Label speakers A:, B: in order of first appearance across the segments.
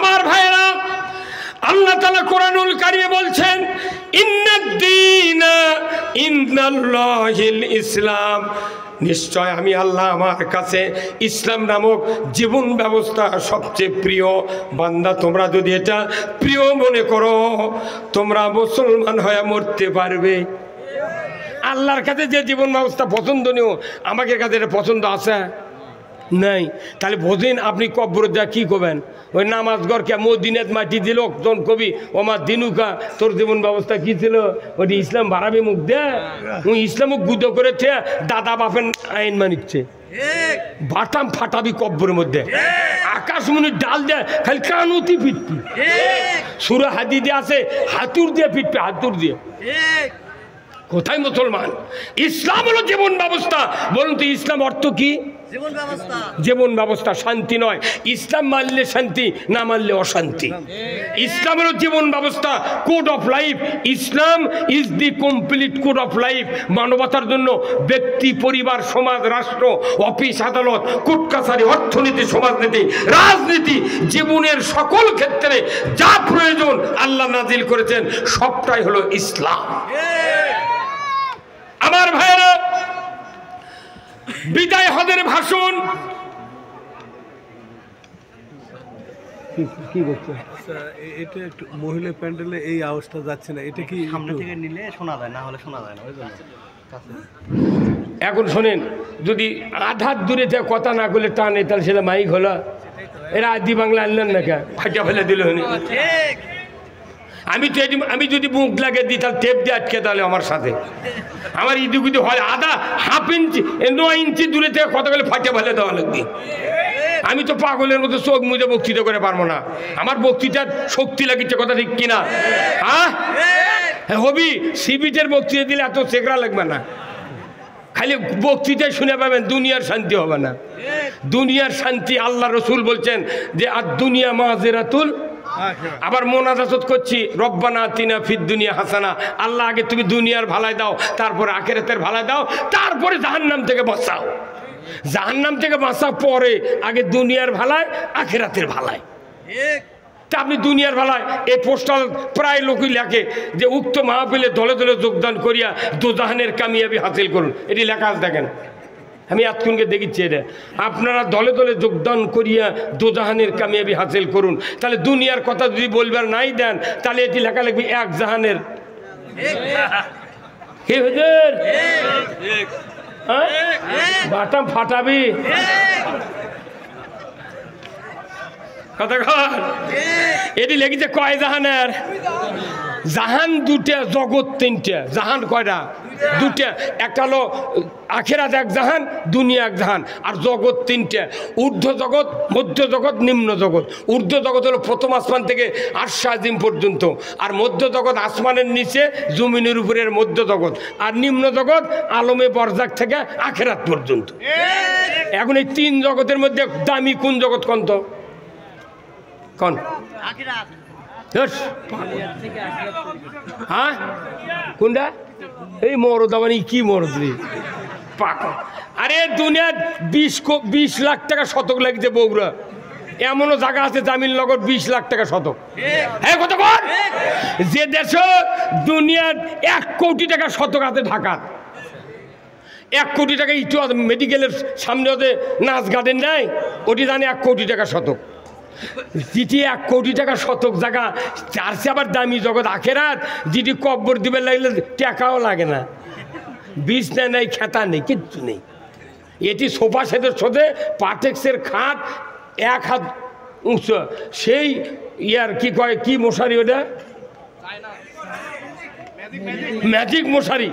A: আমার ভাইরা, আল্লাহ তাআলা কোরআনুল কারীমে বলছেন ইন্নাদ-দীনা ইনদাল্লাহিল ইসলাম, নিশ্চয় আমি আল্লাহ আমার কাছে ইসলাম নামক জীবন ব্যবস্থা সবচেয়ে প্রিয়। বান্দা, তোমরা যদি এটা প্রিয় মনে করো, তোমরা মুসলমান হয়ে মরতে পারবে। আল্লাহর কাছে যে জীবন ব্যবস্থা পছন্দনীয়, আমাদের কাছে এটা পছন্দ আছে নাই? তাহলে বোঝেন আপনি কব্বর যা কি করবেন? ওই নামাজ গড়কে মদিনাত মাটি দিল জন কবি ওমা দিনুকা, তোর জীবন ব্যবস্থা কি ছিল? ওটি ইসলাম বাড়াবি মুখ দে, ইসলামক গুদ করেছে, দাদা বাপের আইন মানিকছে, বাটাম ফাটাবি কব্বরের মধ্যে, আকাশমণির ডাল দেয় খালি কানুতি পিটপি, সূরা হাদিদে আছে হাতুর দিয়ে পিটপি, হাতুর দিয়ে। কোথায় মুসলমান? ইসলাম হলো জীবন ব্যবস্থা। বলুন তো ইসলাম অর্থ কি? জীবন ব্যবস্থা, শান্তি নয়। ইসলাম মানলে শান্তি, না মানলে অশান্তি। ইসলাম হলো জীবন ব্যবস্থা, code of life. Islam is the complete code of life. মানবতার জন্য ব্যক্তি, পরিবার, সমাজ, রাষ্ট্র, অফিস, আদালত, কোর্ট কাছারি, অর্থনীতি, সমাজনীতি, রাজনীতি, জীবনের সকল ক্ষেত্রে যা প্রয়োজন আল্লাহ নাজিল করেছেন সবটাই হলো ইসলাম। আমার ভাইরা, বিদায় হজের ভাষণ কি করছে?
B: এটা একটু মহিলা প্যান্ডেলে এই আওয়াজটা যাচ্ছে না, এটা কি
C: সামনে থেকে নিলে শোনা যায়, না হলে শোনা যায় না, ওই জন্য।
A: এখন শোনেন, যদি আধার দূরে থেকে কথা না করলে টানে, তাহলে সেটা মাইক হলো। এরা আদি বাংলা আনলেন না কে, ফাটা ফেলে দিল। আমি যদি মুখ লাগে দিই তাহলে টেপ দিয়ে আটকে, তাহলে আমার সাথে আমার ইদুগুদি হয় আধা হাফ ইঞ্চি 9 ইঞ্চি দূরে থেকে কথা বলে ফাটে ফেলে দেওয়া লাগবে। আমি তো পাগলের মতো চোখ মুজে বক্তৃতা করে পারবো না, আমার বক্তৃতার শক্তি লাগিচ্ছে, কথা ঠিক কিনা? হ্যাঁ হবি, সিবিটের বক্তৃতা দিলে এত চেকরা লাগবে না, খালি বক্তৃতায় শুনে পাবেন, দুনিয়ার শান্তি হবে না। দুনিয়ার শান্তি আল্লাহ রসুল বলছেন যে আর দুনিয়া মাযিরাতুল। আবার মোনাজাত করছি রব্বানা আতিনা ফিদ দুনিয়া হাসানা, আল্লাহ আগে তুমি দুনিয়ার ভালাই দাও, তারপরে আখিরাতের ভালাই দাও, তারপরে জাহান্নাম থেকে বাঁচাও। জাহান্নাম থেকে বাঁচা পরে, আগে দুনিয়ার ভালাই আখিরাতের ভালাই। তা আপনি দুনিয়ার ভালায় এই পোস্টাল প্রায় লোকই লেখে যে উক্ত মাহফিলে দলে দলে যোগদান করিয়া দোজাহানের কামিয়াবি হাসিল করুন, এটি লেখা আছে দেখেন, আমি এতক্ষণকে দেখিচ্ছি এটা। আপনারা দলে দলে যোগদান করিয়া দোজাহানের কামিয়াবি হাসিল করুন। তাহলে দুনিয়ার কথা যদি বলবার নাই দেন, তাহলে এটি লেখা লিখবি এক জাহানের। কি হুজুর, বাটাম ফাটাবি কথা কর। এটি লিখেছে কয় জাহানের? জাহান দুটা, জগৎ তিনটা। জাহান কয়টা? দুটা। একটা হলো আখিরাত এক জাহান, দুনিয়া এক জাহান, আর জগৎ তিনটা। ঊর্ধ্ব জগৎ, মধ্য জগৎ, নিম্ন জগৎ। ঊর্ধ্ব জগৎ হলো প্রথম আসমান থেকে আরশ আজিম পর্যন্ত, আর মধ্য জগৎ আসমানের নিচে জমিনের উপরের মধ্য জগৎ, আর নিম্ন জগৎ আলমে বরজাক থেকে আখিরাত পর্যন্ত। এখন এই তিন জগতের মধ্যে দামি কোন জগৎ কোন? তো কোন? হ্যাঁ কোনটা? এই মরদ, মানে কি মরদ রে পাকা। আরে দুনিয়ার 20 লাখ টাকা শতক লাগছে বগুড়া, এমনও জায়গা আছে জামিননগর 20 লাখ টাকা শতক। হ্যাঁ কত কর? যে দেশ দুনিয়ার 1 কোটি টাকা শতক আছে ঢাকা, 1 কোটি টাকা ইটু মেডিকেলের সামনে ওদের নাচ গার্ডেন নেয়, ওটি জানে 1 কোটি টাকা শতক। যেটি 1 কোটি টাকা শতক জায়গা, তার চেয়ে আবার দামি জগৎ আখেরাত, যেটি কব্বর দিবে লাগলে টাকাও লাগে না, বিছনা নেই, খেতা নেই, কিচ্ছু নেই। এটি সোফা সেটের সাথে পাটেক্সের খাট 1 হাত উঁচু, সেই ইয়ার কি কয়, কি মশারি ওটা? ম্যাজিক মশারি।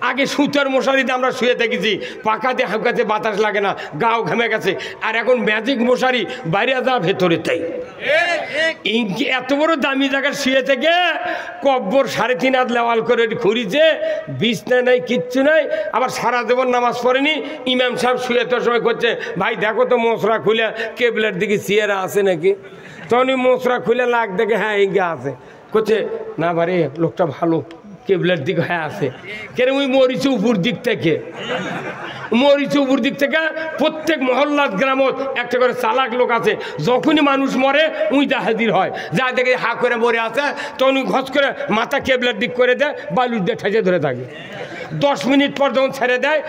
A: আগে সুতার মশারিতে আমরা শুয়ে থেকেছি, পাকাতে হাঁকাতে বাতাস লাগে না, গাও ঘেমে গেছে। আর এখন ম্যাজিক মশারি, বাইরে যা ভেতরে তাই। এত বড় দামি জায়গায় শুয়ে থেকে কব্বর 3.5 হাত লেওয়াল করে ঘুরিছে, বিছনা নাই, কিচ্ছু নাই। আবার সারা জীবন নামাজ পড়েনি, ইমাম সাহেব শুয়ে তো সময় করছে, ভাই দেখো তো মশরা খুলে কেবলার দিকে চেয়ারা আছে নাকি? তখনই মশরা খুলে লাগ দেখে, হ্যাঁ ইঙ্গে আছে, করছে না বারে লোকটা ভালো, কেবলার দিক হয়ে আছে কেন ওই মরিচে উপর দিক থেকে মরিচে উপর দিক থেকে প্রত্যেক মহল্লার গ্রামত একটা করে চালাক লোক আছে যখনই মানুষ মরে উইটা হাজির হয় যা দেখে হা করে মরে আছে তখন ঘস করে মাথা কেবলার দিক করে দেয় বালুর দিয়ে ঠেসে ধরে থাকে 10 মিনিট পর যখন ছেড়ে দেয়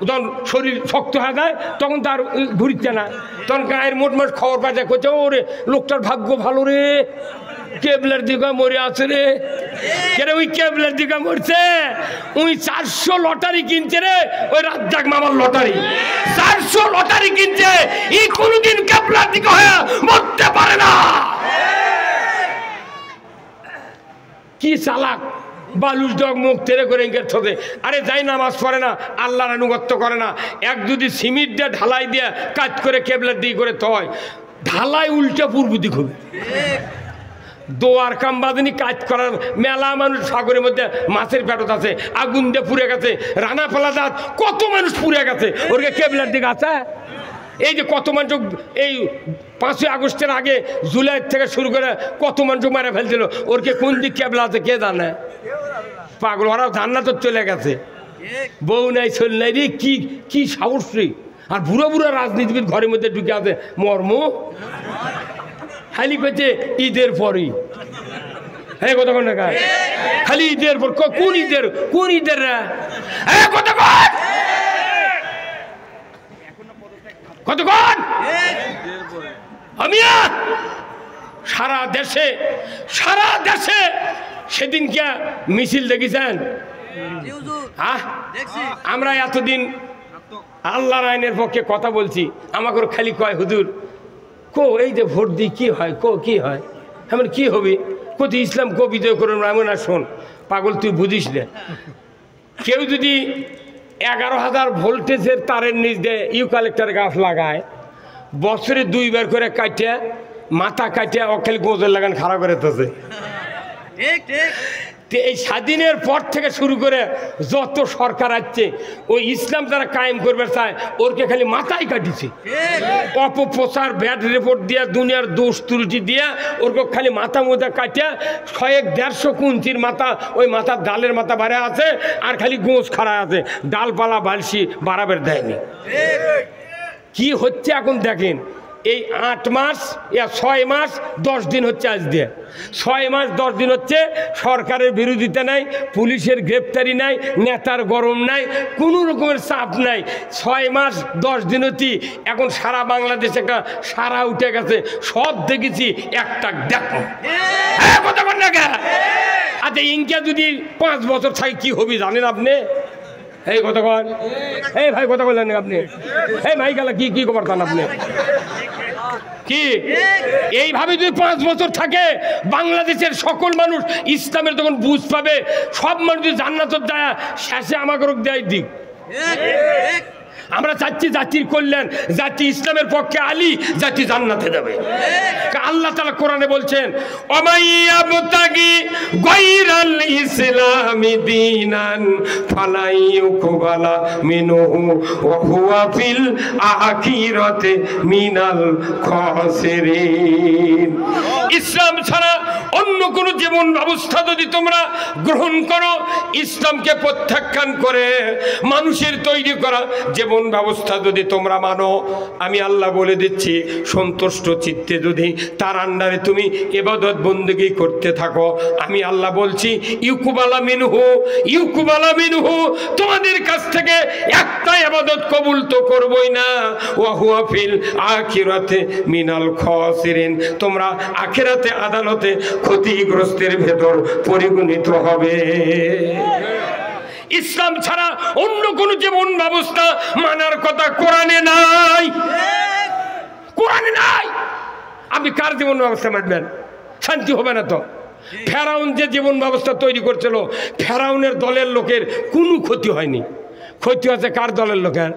A: যখন শরীর শক্ত হয়ে যায় তখন তার ঘুরিচ্ছে না তখন গায়ের মোটমোট খবর পায় যায় করছে ওরে লোকটার ভাগ্য ভালো রে কেবলার দিকে মরে আছে রে কেন ওই কেবলার দিকে মরছে ওই 400 লটারি কিনছে রে ওই রাজ্জাক মামার লটারি 400 লটারি কিনছে এই কোনোদিন কেবলার দিকে হয়ে মরতে পারে না কি চালাক বালুর ডগ মুখ তেরে করে ঠোঁটে আরে যাই নামাজ পড়ে না আল্লাহর আনুগত্য করে না এক যদি সিমেন্ট দিয়ে ঢালাই দিয়ে কাজ করে কেবলার দিকে করে তয় ঢালাই উল্টা পূর্ব দিক হবে দোয়ার কাম বাদনি কাজ করার মেলা মানুষ সাগরের মধ্যে মাছের পেটত আছে আগুন দিয়ে পুড়ে গেছে রানা ফেলা দাঁত কত মানুষ পুড়ে গেছে ওরকে কেবলার দিকে আছে এই যে কত মানুষ এই 5ই আগস্টের আগে জুলাই থেকে শুরু করে কত মানুষ মারা ফেলছিল ওরকে কোন দিক কেবলা আছে কে জানে পাগল ওরাও জান্নাত চলে গেছে বউ নাই চল নাই রে কি কি সাহস রে আর বুড়ো বুড়ো রাজনীতিবিদ ঘরের মধ্যে ঢুকে আছে মর্ম খালি করছে ঈদের পরই হ্যাঁ কত কোন টাকা খালি ঈদের পর কোন ঈদের কতক্ষণ আমি সারা দেশে সেদিন কে মিছিল দেখেছেন আমরা এতদিন আল্লাহর আইনের পক্ষে কথা বলছি আমাকে খালি কয় হুজুর কো এই যে ভোট দিই কি হয় কি হয় এমন কি হবে কোথায় ইসলাম কো বিজয় করুন এমন আর শোন পাগল তুই বুঝিস না কেউ যদি 11,000 ভোল্টেজের তারের নিচ দিয়ে ইউক্যালিপটাস গাছ লাগায় বছরে 2 বার করে কাটিয়া মাথা কাটিয়া অখালি গোজর লাগান খারাপ করে তোছে এই স্বাধীনের পর থেকে শুরু করে যত সরকার আসছে ওই ইসলাম তারা কায়েম করবে চায় ওরকে খালি মাথায় কাটিছে অপপ্রচার ব্যাড রিপোর্ট দিয়া দুনিয়ার দোষ ত্রুটি দিয়া ওরকে খালি মাথা মোথা কাটিয়া 100-150 কুঞ্চির মাথা ওই মাথার ডালের মাথা বাড়া আছে আর খালি গোঁজ খাড়া আছে ডালপালা বালসি বাড়াবের দেয়নি কি হচ্ছে এখন দেখেন এই 8 মাস 6 মাস 10 দিন হচ্ছে আজ দিয়ে 6 মাস 10 দিন হচ্ছে সরকারের বিরোধিতা নাই পুলিশের গ্রেপ্তারি নাই নেতার গরম নাই কোনো রকমের চাপ নাই 6 মাস 10 দিন হচ্ছে এখন সারা বাংলাদেশে একটা সারা উঠে গেছে সব দেখেছি একটা দেখো হ্যাঁ কথা বল না কে আচ্ছা ইনকা যদি 5 বছর থাকে কি হবে জানেন আপনি এই কথা বল এই ভাই কথা বললেন আপনি এই ভাই গেলা কি খবর জান আপনি কি এইভাবে যদি 5 বছর থাকে বাংলাদেশের সকল মানুষ ইসলামের তখন বুঝ পাবে সব মানুষ জান্নাতের যায় শেষে আমাকে দেয় দিক আমরা চাচ্ছি জাতির কল্যাণ জাতি ইসলামের পক্ষে আলী জাতি জান্নাতে যাবে আল্লাহ তাআলা কোরআনে বলছেন অমাইয়াবতাগি গায়রাল ইসলামি দীনান ফালাই ইউকবালা মিনহু ওয়া হুয়া ফিল আখিরাতি মিনাল খাসিরিন ইসলাম ছাড়া অন্য কোন জীবন ব্যবস্থা যদি তোমরা গ্রহণ করো ইসলামকে প্রত্যাখ্যান করে মানুষের তৈরি করা জীবন ব্যবস্থা যদি তোমরা মানো আমি আল্লাহ বলে দিচ্ছি সন্তুষ্ট চিত্তে যদি তার আন্ডারে তুমি ইবাদত বন্দেগী করতে থাকো আমি আল্লাহ বলছি ইউকুবালা মিনহু তোমাদের কাছ থেকে একটা ইবাদত কবুল তো করবই না ওয়া হুয়া ফিল আখিরাতে মিনাল খাসিরিন তোমরা আখিরাতে আদালতে ক্ষতিগ্রস্তের ভেতর পরিগণিত হবে ইসলাম ছাড়া অন্য কোন জীবন ব্যবস্থা মানার কথা কোরআনে নাই আপনি কার জীবন ব্যবস্থা মানবেন শান্তি হবে না তো ফেরাউন যে জীবন ব্যবস্থা তৈরি করছিল ফেরাউনের দলের লোকের কোনো ক্ষতি হয়নি ক্ষতি হচ্ছে কার দলের লোকের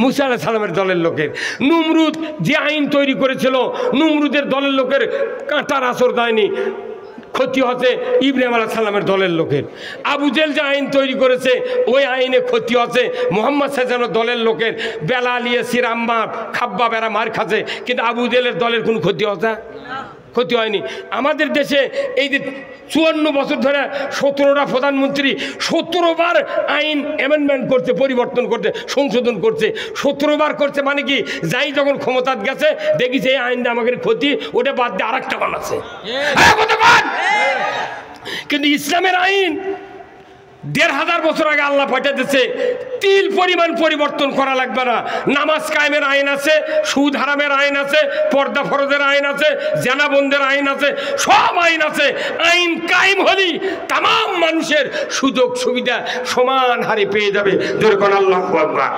A: মুসা আলাইহিস সালামের দলের লোকের নমরুদ যে আইন তৈরি করেছিল নমরুদের দলের লোকের কাঁটার আসর দেয়নি ক্ষতি হচ্ছে ইব্রাহিম আলাইহিস সালামের দলের লোকের আবু জেহেল যে আইন তৈরি করেছে ওই আইনে ক্ষতি হচ্ছে মুহাম্মদ সাল্লাল্লাহু দলের লোকের বেলাল ইয়াসির আম্মার খাব্বাব এরা মার খাচ্ছে কিন্তু আবু জেহেলের দলের কোনো ক্ষতি হচ্ছে ক্ষতি হয়নি। আমাদের দেশে এই যে 54 বছর ধরে 17টা প্রধানমন্ত্রী 17 বার আইন অ্যামেন্ডমেন্ট করছে, পরিবর্তন করছে, সংশোধন করছে, 17 বার করছে। মানে কি, যাই যখন ক্ষমতাত গেছে দেখিছে এই আইনটা আমাদের ক্ষতি, ওটা বাদ দিয়ে আরেকটা বানাচ্ছে। কিন্তু ইসলামের আইন 1500 বছর আগে আল্লাহ পাঠিয়ে দিচ্ছে, তিল পরিমাণ পরিবর্তন করা লাগবে না। নামাজ কায়েমের আইন আছে, সুদ হারামের আইন আছে, পর্দা ফরজের আইন আছে, জেনা বন্ধের আইন আছে, সব আইন আছে। আইন কায়েম হলেই তাম মানুষের সুযোগ সুবিধা সমান হারে পেয়ে যাবে। যেরকম আল্লাহু আকবার।